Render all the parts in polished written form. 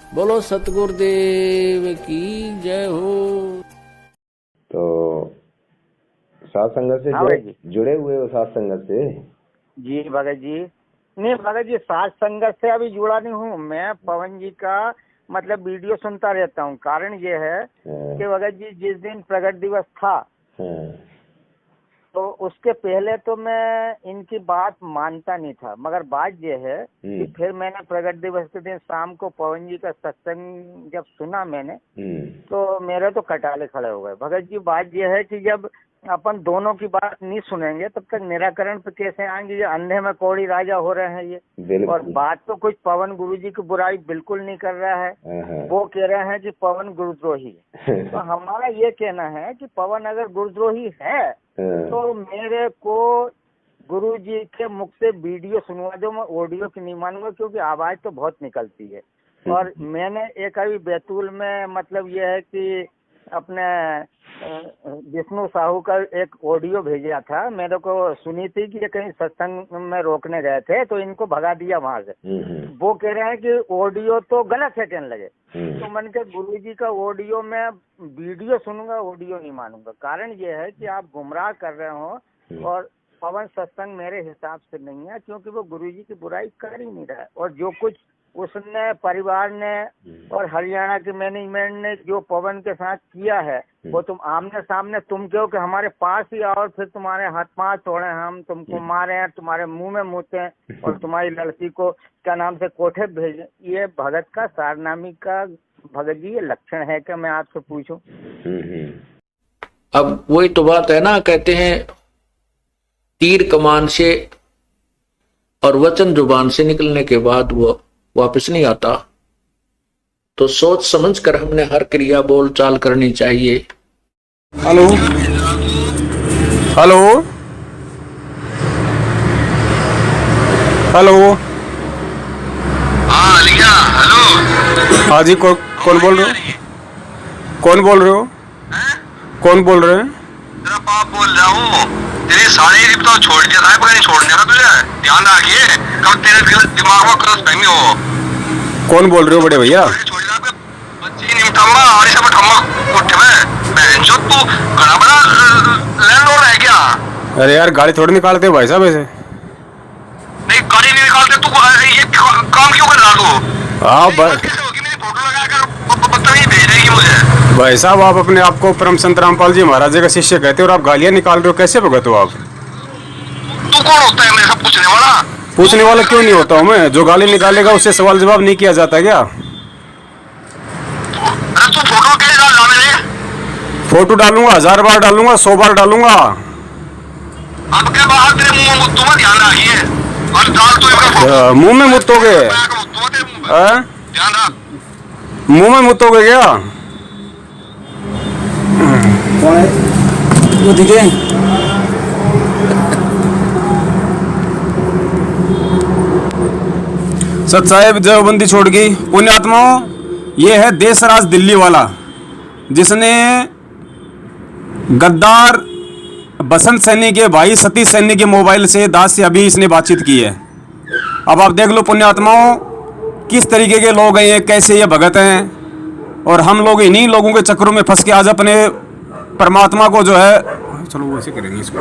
बोलो सतगुरुदेव की जय हो। तो सात संगत से हाँ भाई जी। जुड़े हुए हो? सात संगत से? जी भगत जी, नहीं भगत जी, सात संगत से अभी जुड़ा नहीं हूँ मैं। पवन जी का मतलब वीडियो सुनता रहता हूँ। कारण ये है कि भगत जी जिस दिन प्रगट दिवस था तो उसके पहले तो मैं इनकी बात मानता नहीं था, मगर बात ये है कि फिर मैंने प्रगट दिवस के दिन शाम को पवन जी का सत्संग जब सुना मैंने तो मेरे तो कटाले खड़े हो गए। भगत जी बात ये है कि जब अपन दोनों की बात नहीं सुनेंगे तब तक निराकरण पे कैसे आएंगे? ये अंधे में कौड़ी राजा हो रहे हैं ये। और बात तो कुछ पवन गुरु जी की बुराई बिल्कुल नहीं कर रहा है। वो कह रहे हैं कि पवन गुरुद्रोही है। तो हमारा ये कहना है कि पवन अगर गुरुद्रोही है तो मेरे को गुरु जी के मुख से वीडियो सुनवा दो। मैं ऑडियो की नहीं मानूंगा क्योंकि आवाज तो बहुत निकलती है। और मैंने एक अभी बैतूल में मतलब ये है कि अपने विष्णु साहू का एक ऑडियो भेजा था, मेरे को सुनी थी कि ये कहीं सत्संग में रोकने गए थे तो इनको भगा दिया वहां से। वो कह रहे हैं कि ऑडियो तो गलत है कहने लगे। तो मैंने कहा गुरु जी का ऑडियो में वीडियो सुनूंगा, ऑडियो नहीं मानूंगा। कारण ये है कि आप गुमराह कर रहे हो और पवन सत्संग मेरे हिसाब से नहीं है क्योंकि वो गुरु जी की बुराई कर ही नहीं रहा है। और जो कुछ उसने परिवार ने और हरियाणा के मैनेजमेंट ने जो पवन के साथ किया है वो तुम आमने सामने तुम कहो कि हमारे पास ही आओ, फिर तुम्हारे हाथ पांव तोड़े, हम तुमको मारे हैं, तुम्हारे मुंह में मुते हैं और तुम्हारी लड़की को क्या नाम से कोठे भेजे। ये भगत का सारनामी का भगत जी ये लक्षण है कि मैं आपसे पूछूं? अब वही तो बात है ना, कहते हैं तीर कमान से और वचन जुबान से निकलने के बाद वो वापस नहीं आता। तो सोच समझ कर हमने हर क्रिया बोल चाल करनी चाहिए। Hello hello hello. हाँ लिया। हेलो। हाँ जी, कौन बोल रहे हो? कौन बोल रहे हो? कौन बोल रहे हैं? तेरा बाप बोल रहा हूँ। तेरी सारी रिप तो छोड़ दिया था, नहीं छोड़ने का तुझे ध्यान रखिए। कब तेरे दिमाग में क्रॉस फहमी हो। कौन बोल रहे हो बड़े भैया? बच्ची नहीं थम्मा और सब थम्मा उठे में बहन जो तू घना बड़ा लैंडलॉर्ड है क्या? अरे यार गाड़ी थोड़ी निकालते हो भाई साहब ऐसे। नहीं गाड़ी नहीं निकालते तू, ये काम क्यों कर रहा तू? हाँ मेरी फोटो लगाकर बदतमीजी भेज रही है मुझे। भाई साहब, आप अपने आप को परम संत रामपाल जी महाराज जी का शिष्य कहते हो और आप गालियाँ निकाल रहे हो, कैसे भगत हो आप? तू कौन होता है मेरे से पूछने वाला? पूछने वाला क्यों नहीं होता हूँ मैं? जो गाली निकालेगा उससे सवाल जवाब नहीं किया जाता क्या? अरे तू फोटो कैसे डाल रहा मेरे? फोटो डालूंगा, 1000 बार डालूंगा, 100 बार डालूंगा। अब के बाद तेरे मुंह में मुद्दों में ध्यान रखिए और डाल तो इसका फोटो। मुंह में मुतोगे? ध्यान रख। मुंह में मुतोगे क्या? कौन है वो? दिखे सत साहेब देवबंदी छोड़ गई। पुण्यात्माओं, ये है देशराज दिल्ली वाला जिसने गद्दार बसंत सैनी के भाई सतीश सैनी के मोबाइल से दास से अभी इसने बातचीत की है। अब आप देख लो पुण्यात्माओं, किस तरीके के लोग हैं ये, कैसे ये भगत हैं। और हम लोग इन्हीं लोगों के चक्करों में फंस के आज अपने परमात्मा को जो है, चलो वैसे करेंगे इसको।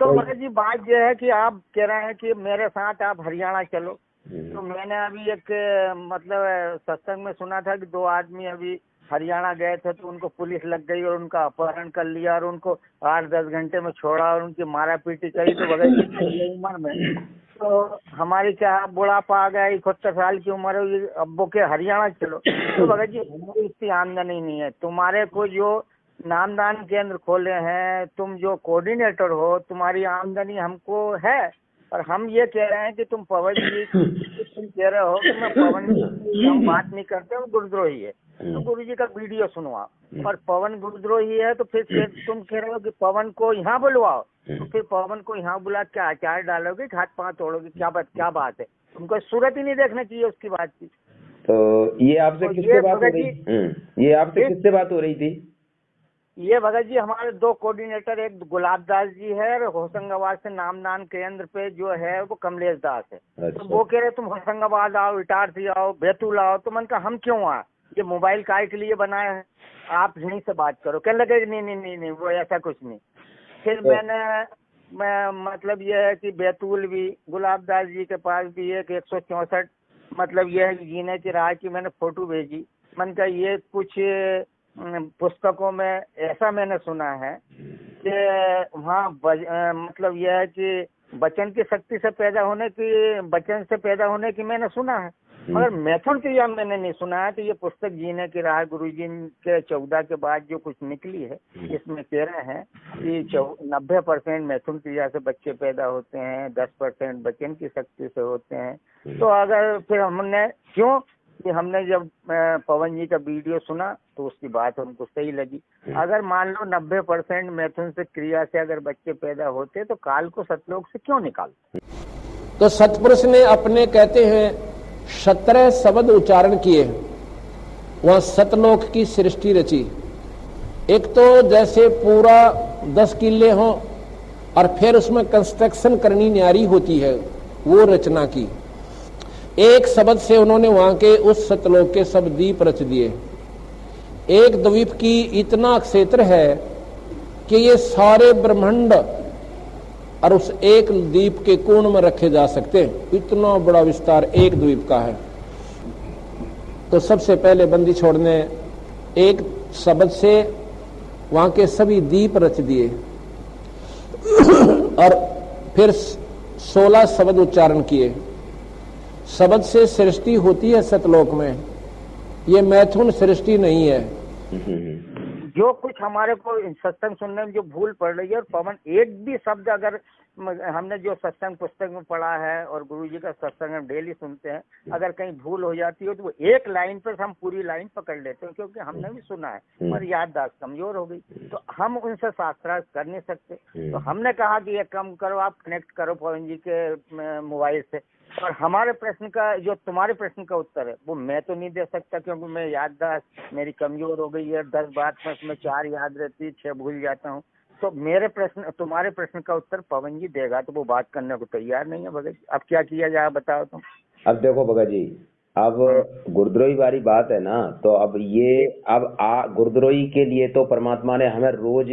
तो भगत जी बात यह है कि आप कह रहे हैं कि मेरे साथ आप हरियाणा चलो। तो मैंने अभी एक मतलब सत्संग में सुना था कि 2 आदमी अभी हरियाणा गए थे तो उनको पुलिस लग गई और उनका अपहरण कर लिया और उनको 8-10 घंटे में छोड़ा और उनकी मारा पीटी करी। तो भगत जी ये उम्र में तो हमारी क्या बुढ़ापा आ गया, 71 साल की उम्र है, अब्बो के हरियाणा चलो। तो भगत जी हमारी इतनी आमदनी नहीं है, तुम्हारे को जो नामदान केंद्र खोले हैं, तुम जो कोऑर्डिनेटर हो, तुम्हारी आमदनी हमको है। और हम ये कह रहे हैं कि तुम पवन जी तुम कह रहे हो कि मैं पवन जी हम बात नहीं करते, वो गुरुद्रोही है। तो गुरु जी का वीडियो सुनवाओ। और पवन गुरुद्रोही है तो फिर तुम कह रहे हो कि पवन को यहाँ बुलवाओ। तो फिर पवन को यहाँ बुला के आचार डालोगे, हाथ पांव तोड़ोगे, क्या बात है? तुमको सूरत ही नहीं देखना चाहिए उसकी बात की। तो ये आपसे किससे बात हो रही? ये आपसे किससे बात हो रही थी? ये भगत जी हमारे 2 कोऑर्डिनेटर, एक गुलाबदास जी है और होशंगाबाद से नामदान केंद्र पे जो है वो कमलेश दास है। अच्छा। तो वो कह रहे तुम होशंगाबाद आओ, इटारसी आओ, बैतूल आओ। तो मैंने कहा हम क्यों आए, ये मोबाइल काय के लिए बनाया है, आप यहीं से बात करो। कहने लगे नहीं वो ऐसा कुछ नहीं। फिर मैं मतलब ये है कि बैतूल भी गुलाबदास जी के पास भी एक 164 मतलब ये है कि जीने की राह की मैंने फोटो भेजी। मैंने कहा ये कुछ पुस्तकों में ऐसा मैंने सुना है कि वहाँ मतलब यह है कि वचन की शक्ति से पैदा होने की, वचन से पैदा होने की मैंने सुना है, मगर मैथुन क्रिया मैंने नहीं सुना है। तो ये पुस्तक जीने की राह गुरुजी के 14 के बाद जो कुछ निकली है, इसमें कह रहे हैं कि 90% मैथुन क्रिया से बच्चे पैदा होते हैं, 10% वचन की शक्ति से होते हैं। तो अगर फिर हमने क्यों कि हमने जब पवन जी का वीडियो सुना तो उसकी बात हमको सही लगी। अगर मान लो 90% मैथुन से क्रिया से अगर बच्चे पैदा होते तो काल को सतलोक से क्यों निकालते। तो सतपुरुष ने अपने कहते हैं 17 शब्द उच्चारण किए, वह सतलोक की सृष्टि रची। एक तो जैसे पूरा 10 किले हो और फिर उसमें कंस्ट्रक्शन करनी न्यारी होती है, वो रचना की। एक शब्द से उन्होंने वहां के उस सतलोक के सब द्वीप रच दिए। एक द्वीप की इतना क्षेत्र है कि ये सारे ब्रह्मांड और उस एक द्वीप के कोण में रखे जा सकते हैं, इतना बड़ा विस्तार एक द्वीप का है। तो सबसे पहले बंदी छोड़ने एक शब्द से वहां के सभी द्वीप रच दिए और फिर 16 शब्द उच्चारण किए। शब्द से सृष्टि होती है सतलोक में, ये मैथुन सृष्टि नहीं है। जो कुछ हमारे को सत्संग सुनने में जो भूल पड़ रही है, और पवन एक भी शब्द अगर हमने जो सत्संग पुस्तक में पढ़ा है और गुरुजी का सत्संग हम डेली सुनते हैं, अगर कहीं भूल हो जाती हो तो वो एक लाइन पर हम पूरी लाइन पकड़ लेते हैं, क्योंकि हमने भी सुना है पर याददाश्त कमजोर हो गई, तो हम उनसे शास्त्रार्थ कर नहीं सकते। तो हमने कहा कि ये कम करो, आप कनेक्ट करो पवन जी के मोबाइल से, और हमारे प्रश्न का जो तुम्हारे प्रश्न का उत्तर है वो मैं तो नहीं दे सकता, क्योंकि मैं याददाश्त मेरी कमजोर हो गई है। 10 बात में उसमें 4 याद रहती है, 6 भूल जाता हूँ। तो मेरे प्रश्न, तुम्हारे प्रश्न का उत्तर पवन जी देगा, तो वो बात करने को तैयार नहीं है। भगत जी अब क्या किया जाए बताओ तुम। अब देखो भगत जी, अब गुरुद्रोही वाली बात है ना, तो अब ये अब गुरुद्रोही के लिए तो परमात्मा ने हमें रोज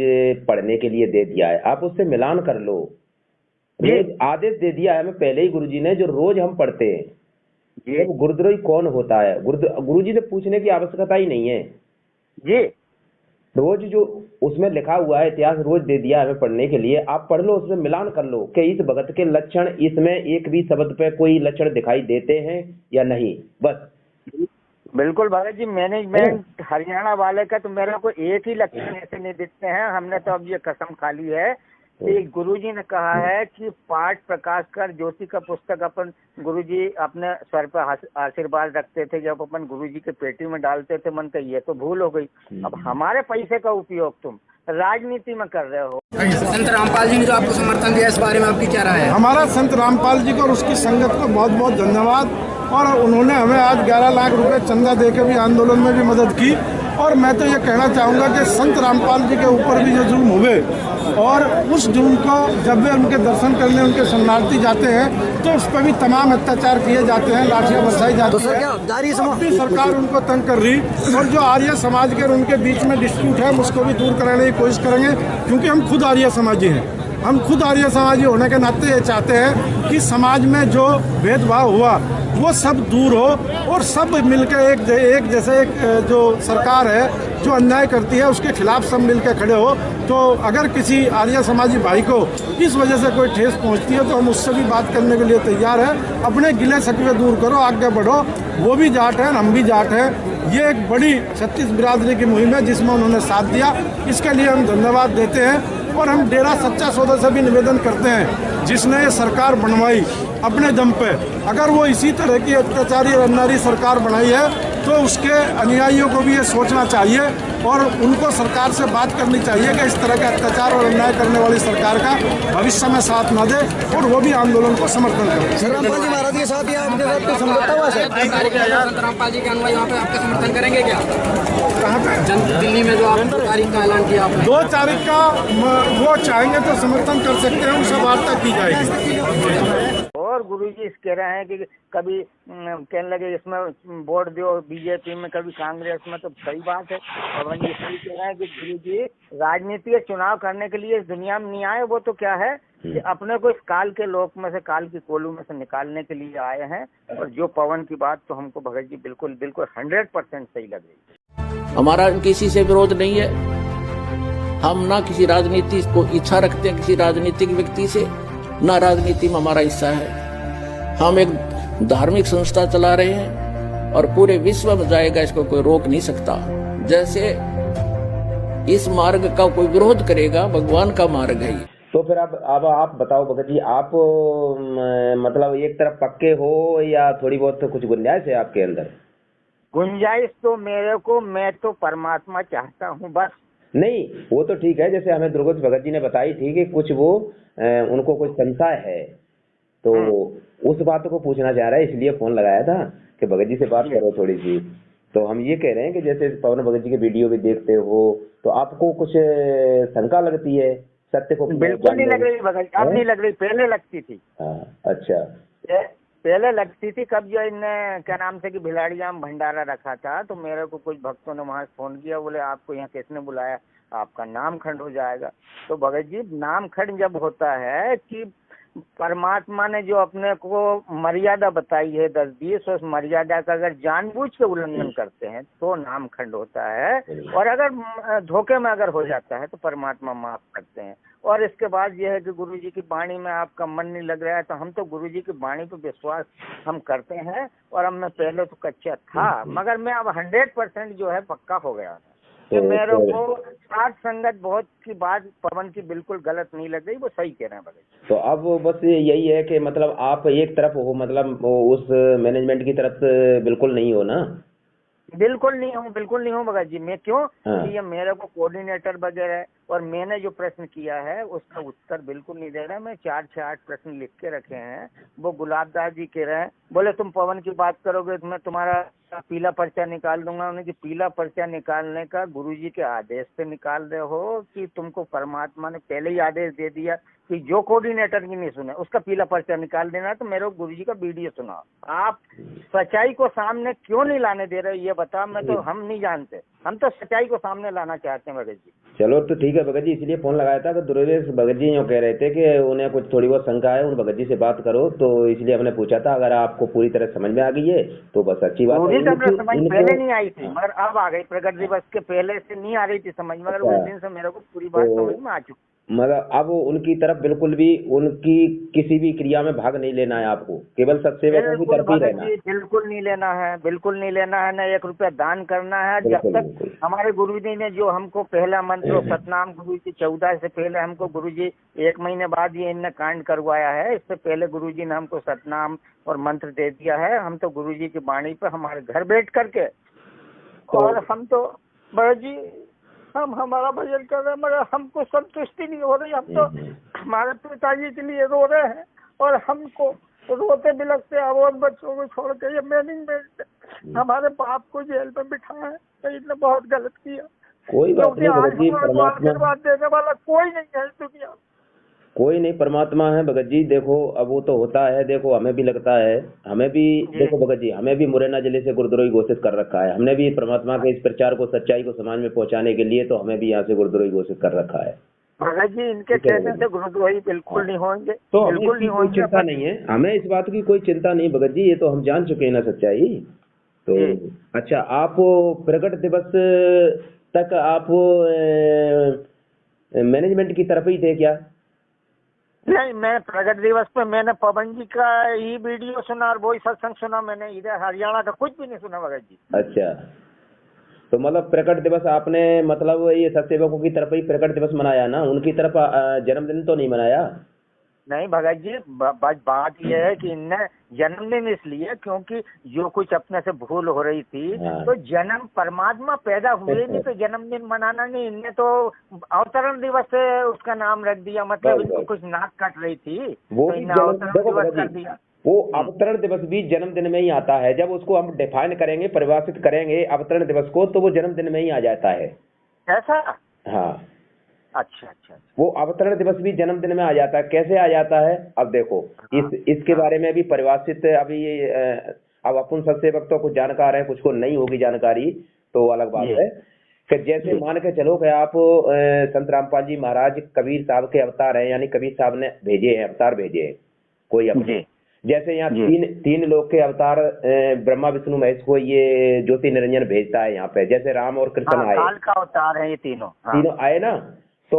पढ़ने के लिए दे दिया है, आप उससे मिलान कर लो। रोज आदेश दे दिया है हमें पहले ही गुरुजी ने, जो रोज हम पढ़ते हैं। गुरुद्रोही कौन होता है, गुरुजी से पूछने की आवश्यकता ही नहीं है जी। रोज जो उसमें लिखा हुआ है इतिहास रोज दे दिया है हमें पढ़ने के लिए, आप पढ़ लो, उसमें मिलान कर लो कि इस भगत के लक्षण, इसमें एक भी शब्द पे कोई लक्षण दिखाई देते हैं या नहीं, बस। बिल्कुल भगत जी, मैनेजमेंट हरियाणा वाले का तो मेरे को एक ही लक्षण ऐसे नहीं दिखते हैं। हमने तो अब ये कसम खा ली है कि गुरुजी ने कहा है कि पाठ प्रकाश कर ज्योति का पुस्तक अपन गुरुजी अपने सर पर आशीर्वाद रखते थे, जब अपन गुरुजी के पेटी में डालते थे। मन का ये तो भूल हो गई। अब हमारे पैसे का उपयोग तुम राजनीति में कर रहे हो। संत रामपाल जी ने जो आपको समर्थन दिया, इस बारे में आपकी क्या राय है? हमारा संत रामपाल जी को और उसकी संगत को बहुत बहुत धन्यवाद। और उन्होंने हमें आज 11 लाख रुपए चंदा देकर भी आंदोलन में भी मदद की। और मैं तो ये कहना चाहूँगा कि संत रामपाल जी के ऊपर भी जो जुल्म हुए, और उस जुल्म को जब वे उनके दर्शन करने उनके शरणार्थी जाते हैं तो उस पर भी तमाम अत्याचार किए जाते हैं, लाठियाँ बरसाई जाती है। सरकार उनको तंग कर रही, और जो आर्य समाज के उनके बीच में डिस्प्यूट है उसको भी दूर कराने की कोशिश करेंगे, क्योंकि हम खुद आर्य समाजी हैं। हम खुद आर्य समाजी होने के नाते ये चाहते हैं कि समाज में जो भेदभाव हुआ वो सब दूर हो, और सब मिलकर एक जैसे एक जो सरकार है जो अन्याय करती है उसके खिलाफ सब मिलकर खड़े हो। तो अगर किसी आर्य समाजी भाई को इस वजह से कोई ठेस पहुंचती है तो हम उससे भी बात करने के लिए तैयार हैं। अपने गिले शिकवे दूर करो, आगे बढ़ो। वो भी जाट हैं, हम भी जाट हैं। ये एक बड़ी 36 बिरादरी की मुहिम है जिसमें उन्होंने साथ दिया, इसके लिए हम धन्यवाद देते हैं। और हम डेरा सच्चा सौदा से भी निवेदन करते हैं, जिसने ये सरकार बनवाई, अपने दम पे। अगर वो इसी तरह की अत्याचारी और अन्यायी सरकार बनाई है तो उसके अनुयायियों को भी ये सोचना चाहिए और उनको सरकार से बात करनी चाहिए कि इस तरह के अत्याचार और अन्याय करने वाली सरकार का भविष्य में साथ न दे और वो भी आंदोलन को समर्थन करें। सर रामपाल जी महाराज के साथ या आपके साथ कोई समझौता हुआ सर? संत रामपाल जी के अनुयायी वहाँ पे आपका समर्थन करेंगे क्या? कहाँ पे? दिल्ली में जो आप 2 तारीख का ऐलान किया आपने। 2 तारीख का वो चाहेंगे तो समर्थन कर सकते हैं, उनसे वार्ता की जाएगी। और गुरुजी कह रहे हैं कि कभी कहने लगे इसमें वोट दो बीजेपी में, कभी कांग्रेस में, तो सही बात है। पवन जी सही कह रहे हैं कि गुरुजी राजनीति के चुनाव करने के लिए इस दुनिया में नहीं आए, वो तो क्या है कि अपने को इस काल के लोक में से, काल की कोलू में से निकालने के लिए आए हैं। और जो पवन की बात तो हमको भगत जी बिल्कुल 100% सही लग रही है। हमारा किसी से विरोध नहीं है, हम ना किसी राजनीति को इच्छा रखते हैं किसी राजनीतिक व्यक्ति से, ना राजनीति में हमारा हिस्सा है। हम एक धार्मिक संस्था चला रहे हैं और पूरे विश्व में जाएगा, इसको कोई रोक नहीं सकता। जैसे इस मार्ग का कोई विरोध करेगा, भगवान का मार्ग है। तो फिर अब आप बताओ भगत जी, आप मतलब एक तरफ पक्के हो या थोड़ी बहुत कुछ गुंजाइश है आपके अंदर? गुंजाइश तो मेरे को, मैं तो परमात्मा चाहता हूँ बस। नहीं वो तो ठीक है, जैसे हमें दुर्गोत भगत जी ने बताई थी कि कुछ वो उनको कुछ संशय है, तो उस बात को पूछना चाह रहा है, इसलिए फोन लगाया था कि भगत जी से बात करो थोड़ी सी। तो हम ये कह रहे हैं कि जैसे पवन भगत जी के वीडियो भी देखते हो तो आपको कुछ शंका लगती है सत्य को? बिल्कुल नहीं लग रही भगत, अब नहीं लग रही, पहले लगती थी। अच्छा, पहले लगती थी। कब जो इनने क्या नाम से कि भिलाड़िया में भंडारा रखा था, तो मेरे को कुछ भक्तों ने वहां फोन किया, बोले आपको यहाँ किसने बुलाया, आपका नाम खंड हो जाएगा। तो भगत जी नाम खंड जब होता है कि परमात्मा ने जो अपने को मर्यादा बताई है 10-20, उस मर्यादा का अगर जानबूझ के उल्लंघन करते हैं तो नाम खंड होता है। और अगर धोखे में अगर हो जाता है तो परमात्मा माफ करते हैं। और इसके बाद यह है कि गुरुजी की वाणी में आपका मन नहीं लग रहा है, तो हम तो गुरुजी की वाणी पर विश्वास हम करते हैं। और अब मैं पहले तो कच्चा था, मगर मैं अब 100% जो है पक्का हो गया था। तो मेरे को साथ संगत बहुत की बात पवन की बिल्कुल गलत नहीं लग रही, वो सही कह रहे हैं भगत। तो अब बस यही है कि मतलब आप एक तरफ हो, मतलब उस मैनेजमेंट की तरफ से बिल्कुल नहीं हो ना? बिल्कुल नहीं हूँ, बिल्कुल नहीं हूँ भगत जी। मैं क्यों? ये मेरे को कोऑर्डिनेटर वगैरह है और मैंने जो प्रश्न किया है उसका उत्तर बिल्कुल नहीं दे रहा। मैं 4 से 8 प्रश्न लिख के रखे हैं। वो गुलाबदास जी कह रहे हैं, बोले तुम पवन की बात करोगे तो मैं तुम्हारा पीला पर्चा निकाल दूंगा। उन्हें कि पीला पर्चा निकालने का गुरुजी के आदेश से निकाल रहे हो कि तुमको परमात्मा ने पहले ही आदेश दे दिया कि जो कोऑर्डिनेटर की नहीं सुने उसका पीला पर्चा निकाल देना? तो मेरे को गुरुजी का वीडियो सुनाओ। आप सच्चाई को सामने क्यों नहीं लाने दे रहे ये बताओ। मैं तो हम नहीं जानते, हम तो सच्चाई को सामने लाना चाहते हैं भगत जी। चलो तो ठीक है भगत जी, इसलिए फोन लगाया था। तो दुर्वेश भगत जी यूँ कह रहे थे कि उन्हें कुछ थोड़ी बहुत शंका है, उन भगत जी से बात करो, तो इसलिए हमने पूछा था। अगर आपको पूरी तरह समझ में आ गई है तो बस अच्छी बात है। समझ पहले नहीं आई थी मगर अब आ गई। प्रगट दिवस के पहले से नहीं आ रही थी समझ, मगर उस दिन से मेरे को पूरी बात समझ में आ चुकी। मगर अब उनकी तरफ बिल्कुल भी उनकी किसी भी क्रिया में भाग नहीं लेना है आपको, केवल सत्सेवकों की तरफ ही रहना है। बिल्कुल नहीं लेना है, बिल्कुल नहीं लेना है, न 1 रुपया दान करना है। जब तक हमारे गुरुजी ने जो हमको पहला मंत्र सतनाम गुरुजी 14 से पहले हमको गुरुजी 1 महीने बाद ये इनने कांड करवाया है। इससे पहले गुरुजी ने हमको सतनाम और मंत्र दे दिया है। हम तो गुरुजी की वाणी पर हमारे घर बैठ करके और हम तो बड़े जी हम हमारा भजन कर रहे हैं, मगर हमको संतुष्टि नहीं हो रही। हम तो हमारे पिताजी के लिए रो रहे हैं और हमको रोते बिलखते आवाज बच्चों को छोड़ के ये मैनेजमेंट हमारे बाप को जेल में बिठाया है। तो इसने बहुत गलत किया। कोई बात नहीं भगत जी, परमात्मा देने वाला कोई नहीं है दुनिया, कोई नहीं, परमात्मा है भगत जी। देखो अब वो तो होता है, देखो हमें भी लगता है, हमें भी देखो भगत जी, हमें भी मुरैना जिले से गुरुद्रोही घोषित कर रखा है। हमने भी परमात्मा के इस प्रचार को, सच्चाई को समाज में पहुंचाने के लिए तो हमें भी यहाँ से गुरुद्रोही घोषित कर रखा है। भगत जी इनके कहने से गुरुद्रोही बिल्कुल नहीं होंगे, तो बिल्कुल नहीं होंगे। चिंता नहीं है, हमें इस बात की कोई चिंता नहीं भगत जी, ये तो हम जान चुके हैं ना सच्चाई। तो अच्छा, आप प्रकट दिवस तक आप मैनेजमेंट की तरफ ही थे क्या? नहीं, मैं प्रगट दिवस पे मैंने पवन जी का ही वीडियो सुना और वही सत्संग सुना। मैंने इधर हरियाणा का कुछ भी नहीं सुना भगत जी। अच्छा, तो मतलब प्रकट दिवस आपने मतलब ये सत्सेवकों की तरफ ही प्रकट दिवस मनाया ना, उनकी तरफ जन्मदिन तो नहीं मनाया? नहीं भगत जी, बात यह है कि इनने जन्मदिन इसलिए क्योंकि जो कुछ अपने से भूल हो रही थी, तो जन्म परमात्मा पैदा हुए नहीं तो जन्मदिन मनाना नहीं, इनने तो अवतरण दिवस से उसका नाम रख दिया। मतलब इनको कुछ नाक कट रही थी वो तो इन्हें अवतरण दिवस कर दिया। वो अवतरण दिवस भी जन्मदिन में ही आता है। जब उसको हम डिफाइन करेंगे, परिभाषित करेंगे अवतरण दिवस को, तो वो जन्मदिन में ही आ जाता है। ऐसा? हाँ, अच्छा अच्छा। वो अवतरण दिवस भी जन्मदिन में आ जाता है। कैसे आ जाता है? अब देखो, इसके बारे में भी परिभाषित अभी अब अपन सबसे वक्त तो कुछ जानकार है, कुछ को नहीं होगी जानकारी, तो अलग बात है। कि जैसे मान के चलो कि आप संत रामपाल जी महाराज कबीर साहब के अवतार हैं, यानी कबीर साहब ने भेजे हैं, अवतार भेजे हैं कोई अपने। जैसे यहाँ तीन लोग के अवतार ब्रह्मा विष्णु महेश को ये ज्योति निरंजन भेजता है यहाँ पे। जैसे राम और कृष्ण आए, काल का अवतार है ये तीनों। तीनों आए ना, तो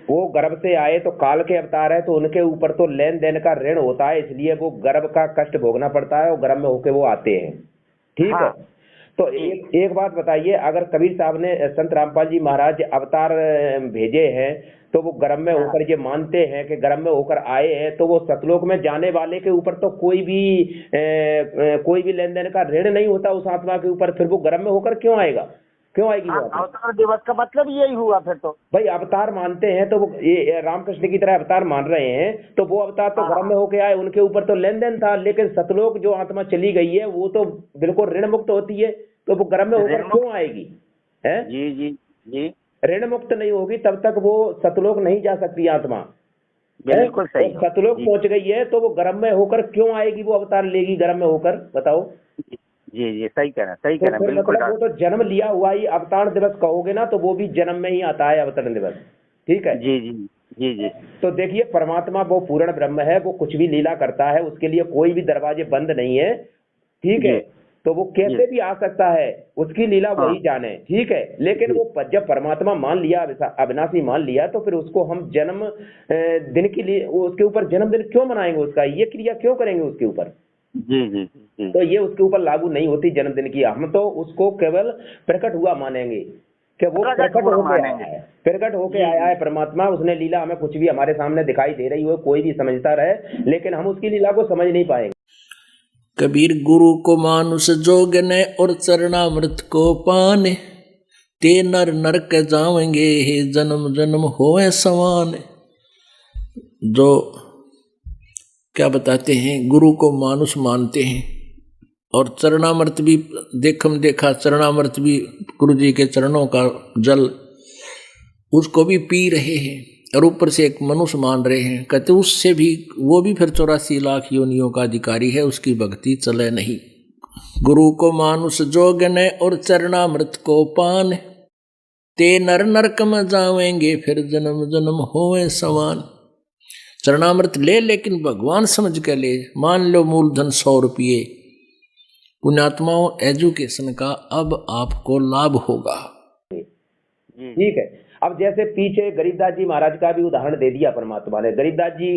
वो गर्भ से आए तो काल के अवतार है, तो उनके ऊपर तो लेन देन का ऋण होता है, इसलिए वो गर्भ का कष्ट भोगना पड़ता है और गर्भ में होके वो आते हैं। ठीक है। तो एक बात बताइए, अगर कबीर साहब ने संत रामपाल जी महाराज अवतार भेजे हैं तो वो गर्भ में होकर ये मानते हैं कि गर्भ में होकर आए हैं, तो वो सतलोक में जाने वाले के ऊपर तो कोई भी लेन देन का ऋण नहीं होता उस आत्मा के ऊपर। फिर वो गर्भ में होकर क्यों आएगा, क्यों आएगी वो? अवतार दिवस का मतलब यही हुआ फिर तो। भाई अवतार मानते हैं तो वो ये रामकृष्ण की तरह अवतार मान रहे हैं, तो वो अवतार तो गर्भ में होके आए, उनके ऊपर तो लेन देन था। लेकिन सतलोक जो आत्मा चली गई है वो तो बिल्कुल ऋण मुक्त होती है, तो वो गर्भ में होकर क्यों आएगी? है जी जी जी। ऋण मुक्त नहीं होगी तब तक वो सतलोक नहीं जा सकती आत्मा। बिल्कुल सही। सतलोक पहुंच गई है तो वो गर्भ में होकर क्यों आएगी, वो अवतार लेगी गर्भ में होकर? बताओ। जी जी, सही कहना, सही कहना, बिल्कुल। मतलब वो तो जन्म लिया हुआ ही अवतार दिवस कहोगे ना, तो वो भी जन्म में ही आता है अवतरण दिवस। ठीक है। जी जी जी जी। तो देखिए, परमात्मा वो पूर्ण ब्रह्म है, वो कुछ भी लीला करता है, उसके लिए कोई भी दरवाजे बंद नहीं है। ठीक है। तो वो कैसे भी आ सकता है, उसकी लीला वही जाने। ठीक है। लेकिन वो जब परमात्मा मान लिया, अविनाशी मान लिया, तो फिर उसको हम जन्म दिन के लिए उसके ऊपर जन्मदिन क्यों मनाएंगे, उसका ये क्रिया क्यों करेंगे उसके ऊपर? जी जी जी। तो ये उसके ऊपर लागू नहीं होती जन्मदिन की। हम तो उसको केवल प्रकट हुआ मानेंगे कि वो प्रकट होके आया है परमात्मा। उसने लीला हमें कुछ भी हमारे सामने दिखाई दे रही हो, कोई भी समझता रहे, लेकिन हम उसकी लीला को समझ नहीं पाएंगे। कबीर गुरु को मानुष जोगने और चरणामृत को पाने, ते नर नरक जावेंगे हे जन्म जन्म होए समान। जो क्या बताते हैं, गुरु को मानुष मानते हैं और चरणामृत भी देखा चरणामृत भी गुरु जी के चरणों का जल उसको भी पी रहे हैं, और ऊपर से एक मनुष्य मान रहे हैं। कहते उससे भी वो भी फिर 84 लाख योनियों का अधिकारी है, उसकी भक्ति चले नहीं। गुरु को मानुष जोगने और चरणामृत को पान, ते नर नरक में जावेंगे फिर जन्म जन्म होए समान। चरणामृत ले, लेकिन भगवान समझ के ले। मान लो मूलधन 100 रुपये। पुण्यात्माओं, एजुकेशन का अब आपको लाभ होगा। ठीक है। अब जैसे पीछे गरीबदास जी महाराज का भी उदाहरण दे दिया परमात्मा ने। गरीबदास जी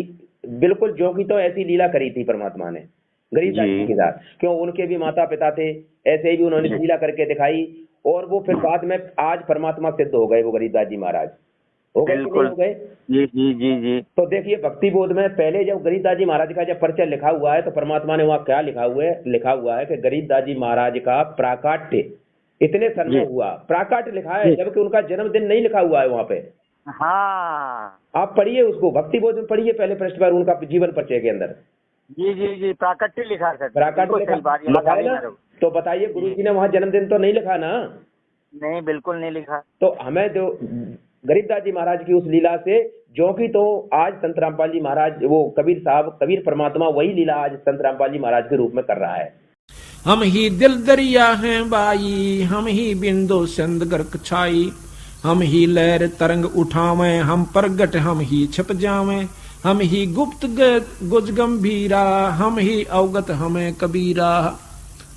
बिल्कुल जो की तो ऐसी लीला करी थी परमात्मा ने गरीबदास जी के साथ। क्यों, उनके भी माता पिता थे, ऐसे ही उन्होंने लीला करके दिखाई, और वो फिर बाद में आज परमात्मा सिद्ध हो गए वो गरीबदास जी महाराज। हो गए कि नहीं हो गए? जी जी जी जी। तो देखिए, भक्ति बोध में पहले जब गरीबदास जी महाराज का जब परिचय लिखा हुआ है, तो परमात्मा ने वहाँ क्या लिखा हुआ है कि गरीबदास जी महाराज का प्राकाट्य इतने सन में हुआ। प्राकाट्य लिखा है, जबकि उनका जन्मदिन नहीं लिखा हुआ है वहाँ पे। हाँ, आप पढ़िए उसको, भक्ति बोध में पढ़िए पहले पृष्ठ पर उनका जीवन परिचय के अंदर। जी जी जी, प्राकट्य लिखा है। प्राकट्य लिखा है ना? तो बताइए, गुरु जी ने वहाँ जन्मदिन तो नहीं लिखा ना? नहीं, बिल्कुल नहीं लिखा। तो हमें जो गरीबदास जी महाराज की उस लीला से जो कि तो आज संत रामपाल जी महाराज, वो कबीर साहब, कबीर परमात्मा वही लीला आज संत रामपाल जी महाराज के रूप में कर रहा है। हम ही दिल दरिया हैं बाई, हम ही बिंदु संद गर्क छाई, हम ही लहर तरंग उठावें, हम प्रगट हम ही छिप जावें, हम ही गुप्त गुज गंभीरा, हम ही अवगत हमें कबीरा।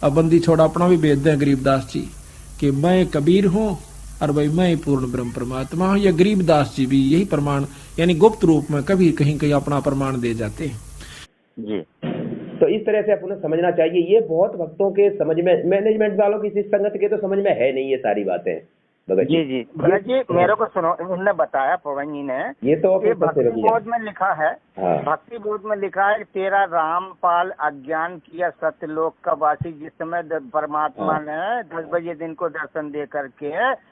अब बंदी छोड़ा अपना भी भेज दें गरीबदास जी कि मैं कबीर हूँ और भाई मैं ही पूर्ण ब्रह्म परमात्मा हूँ। या गरीबदास जी भी यही प्रमाण, यानी गुप्त रूप में कभी कहीं कहीं अपना प्रमाण दे जाते हैं जी। तो इस तरह से अपन समझना चाहिए। ये बहुत भक्तों के समझ में, मैनेजमेंट वालों की इस संगत के तो समझ में है नहीं ये सारी बातें। भगत जी जी भगत जी, मेरे को सुनो, उन्होंने बताया पवन जी ने, ये तो कि भक्ति बोध में लिखा है, हाँ। भक्ति बोध में लिखा है, तेरा रामपाल अज्ञान किया सत्यलोक का वासी, जिस समय परमात्मा ने 10 बजे दिन को दर्शन दे करके,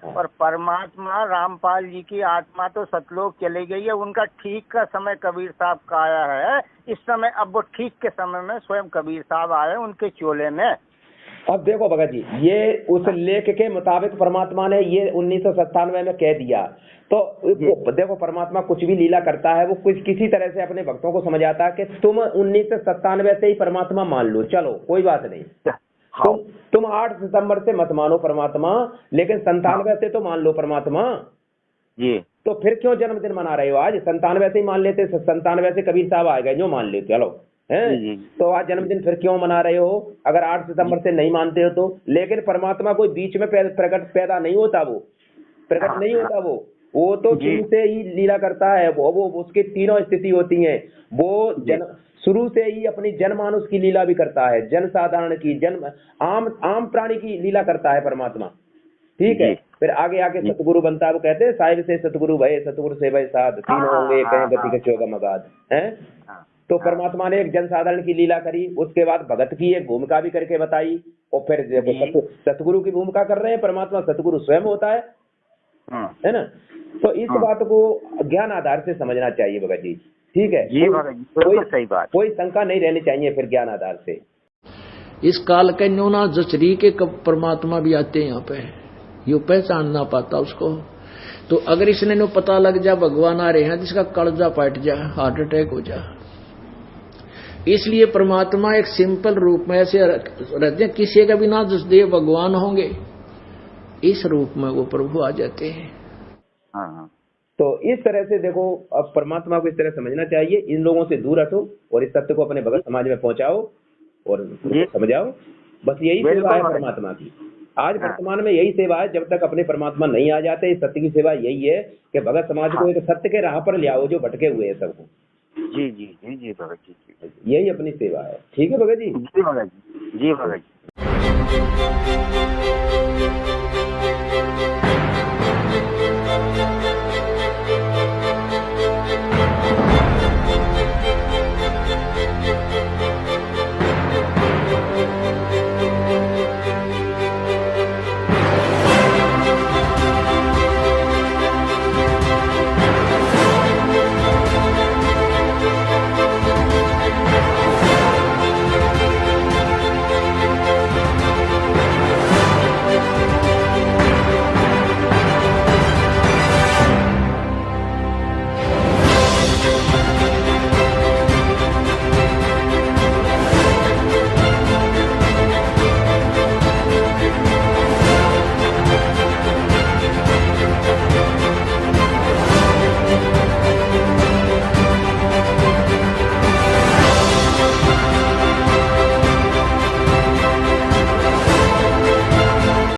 और परमात्मा रामपाल जी की आत्मा तो सतलोक चली गई है, उनका ठीक का समय कबीर साहब का आया है इस समय। अब वो ठीक के समय में स्वयं कबीर साहब आए उनके चोले में। अब देखो भगत जी, ये उस लेख के मुताबिक परमात्मा ने ये 1997 में कह दिया, तो देखो परमात्मा कुछ भी लीला करता है वो कुछ किसी तरह से अपने भक्तों को समझाता है कि तुम 1997 से ही परमात्मा मान लो, चलो कोई बात नहीं, तुम 8 सितंबर से मत मानो परमात्मा, लेकिन 97 से तो मान लो परमात्मा जी। तो फिर क्यों जन्मदिन मना रहे हो आज? 97 से ही मान लेते, 97 से कबीर साहब आ गए जो मान लेते, चलो हैं, तो आज जन्मदिन फिर क्यों मना रहे हो अगर 8 सितंबर से नहीं मानते हो तो? लेकिन परमात्मा कोई बीच में प्रकट पैदा नहीं होता, वो प्रकट नहीं होता, वो तो शुरू से ही लीला करता है, वो उसकी तीनों स्थिति होती हैं, वो शुरू से ही अपनी जनमानुष की लीला भी करता है, जन साधारण की, आम प्राणी की लीला करता है परमात्मा, ठीक है। फिर आगे आके सतगुरु बनता है, वो कहते हैं साहिब से सतगुरु भय, सतगुरु से भय साध, तीनों होंगे कहीं गति के चौगा मगाध है। तो परमात्मा ने एक जनसाधारण की लीला करी, उसके बाद भगत की एक भूमिका भी करके बताई, और फिर सतगुरु की भूमिका कर रहे हैं परमात्मा, सतगुरु स्वयं होता है ना। तो इस बात को ज्ञान आधार से समझना चाहिए भगत जी, ठीक है। सही बात, कोई शंका नहीं रहनी चाहिए फिर ज्ञान आधार से। इस काल के न्योना जचरी के कब परमात्मा भी आते हैं यहाँ पे, यो पहचान ना पाता उसको। तो अगर इसने नो पता लग जा भगवान आ रहे हैं, जिसका कलजा फट जा, हार्ट अटैक हो जा। इसलिए परमात्मा एक सिंपल रूप में ऐसे रहते हैं, किसी का भी ना जसदेव भगवान होंगे, इस रूप में वो प्रभु आ जाते हैं। हाँ। तो इस तरह से देखो, अब परमात्मा को इस तरह समझना चाहिए, इन लोगों से दूर हटो और इस तत्व को अपने भगत समाज में पहुंचाओ और समझाओ, बस यही सेवा है परमात्मा की। आज वर्तमान में यही सेवा है, जब तक अपने परमात्मा नहीं आ जाते, इस सत्य की सेवा यही है कि भगत समाज को एक सत्य के राह पर ले आओ, जो भटके हुए हैं सबको। जी जी जी जी भगत जी, यही अपनी सेवा है, ठीक है भगत जी। जी भगत जी, जी भगत जी।